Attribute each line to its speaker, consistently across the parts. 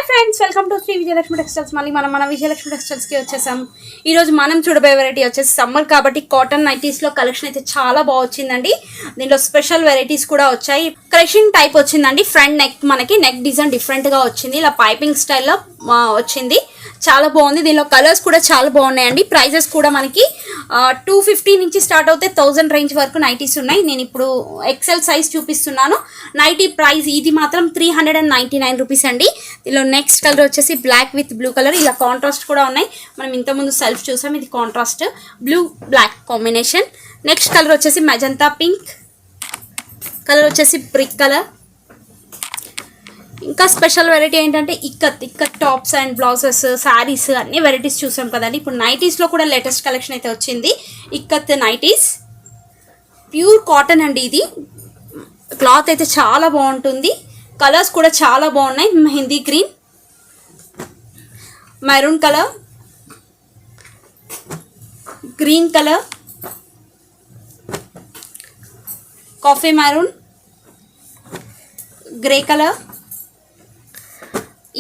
Speaker 1: Friends welcome to Shri Vijayalakshmi textiles. మళ్ళీ మన విజయలక్ష్మి టెక్స్టైల్స్కి వచ్చేసాం. ఈరోజు మనం చూడబోయే వెరైటీ వచ్చేసి సమ్మర్ కాబట్టి కాటన్ నైటీస్లో కలెక్షన్ అయితే చాలా బాగా వచ్చిందండి. దీంట్లో స్పెషల్ వెరైటీస్ కూడా వచ్చాయి. కలెక్షన్ టైప్ వచ్చిందండి, ఫ్రంట్ నెక్ మనకి నెక్ డిజైన్ డిఫరెంట్గా వచ్చింది, ఇలా పైపింగ్ స్టైల్లో వచ్చింది, చాలా బాగుంది. దీనిలో కలర్స్ కూడా చాలా బాగున్నాయండి. ప్రైజెస్ కూడా మనకి 250 నుంచి స్టార్ట్ అవుతే 1000 రేంజ్ వరకు నైటీస్ ఉన్నాయి. నేను ఇప్పుడు ఎక్సెల్ సైజ్ చూపిస్తున్నాను. నైటీ ప్రైస్ ఇది మాత్రం 399 రూపీస్ అండి. దీనిలో నెక్స్ట్ కలర్ వచ్చేసి బ్లాక్ విత్ బ్లూ కలర్, ఇలా కాంట్రాస్ట్ కూడా ఉన్నాయి. మనం ఇంతకుముందు సెల్ఫ్ చూసాం, ఇది contrast blue black combination. Next colour వచ్చేసి మెజంతా పింక్ కలర్, వచ్చేసి బ్రిక్ కలర్. ఇంకా స్పెషల్ వెరైటీ ఏంటంటే ikat tops and blouses, sarees అన్ని వెరైటీస్ చూసాం కదండి. ఇప్పుడు నైటీస్లో కూడా లేటెస్ట్ కలెక్షన్ అయితే వచ్చింది. ఇక్కత్ నైటీస్ ప్యూర్ కాటన్ అండి. ఇది క్లాత్ అయితే చాలా బాగుంటుంది. కలర్స్ కూడా చాలా బాగున్నాయి. Mehndi green, maroon colour, green colour, coffee maroon, grey colour.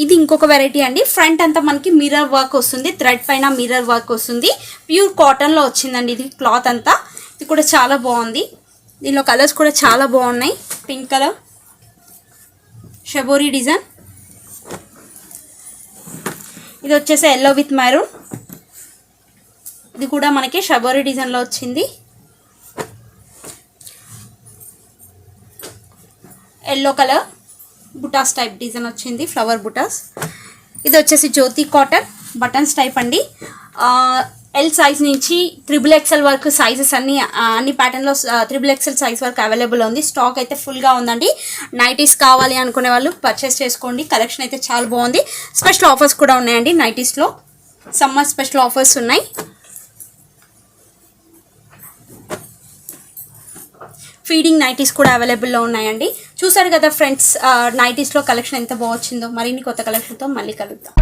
Speaker 1: ఇది ఇంకొక వెరైటీ అండి. ఫ్రంట్ అంతా మనకి మిర్రర్ వర్క్ వస్తుంది, థ్రెడ్ పైన మిర్రర్ వర్క్ వస్తుంది. ప్యూర్ కాటన్లో వచ్చిందండి ఇది క్లాత్ అంతా. ఇది కూడా చాలా బాగుంది. దీనిలో కలర్స్ కూడా చాలా బాగున్నాయి. పింక్ కలర్, షబోరీ డిజైన్, ఇది వచ్చేసి ఎల్లో విత్ మెరూన్, ఇది కూడా మనకి షబోరీ డిజైన్లో వచ్చింది. ఎల్లో కలర్ బుటాస్ టైప్ డిజైన్ వచ్చింది, ఫ్లవర్ బుటాస్. ఇది వచ్చేసి జ్యోతి కాటన్ బటన్స్ టైప్ అండి. ఎల్ సైజ్ నుంచి XXL వరకు సైజెస్ అన్ని ప్యాటర్న్లో XXL సైజ్ వరకు అవైలబుల్ ఉంది. స్టాక్ అయితే ఫుల్గా ఉందండి. నైటీస్ కావాలి అనుకునే వాళ్ళు పర్చేస్ చేసుకోండి. కలెక్షన్ అయితే చాలా బాగుంది. స్పెషల్ ఆఫర్స్ కూడా ఉన్నాయండి నైటీస్లో. సమ్మర్ స్పెషల్ ఆఫర్స్ ఉన్నాయి. ఫీడింగ్ నైటీస్ కూడా అవైలబుల్లో ఉన్నాయండి. చూసారు కదా ఫ్రెండ్స్, నైటీస్లో కలెక్షన్ ఎంత బాగా వచ్చిందో. మరిన్ని కొత్త కలెక్షన్తో మళ్ళీ కలుద్దాం.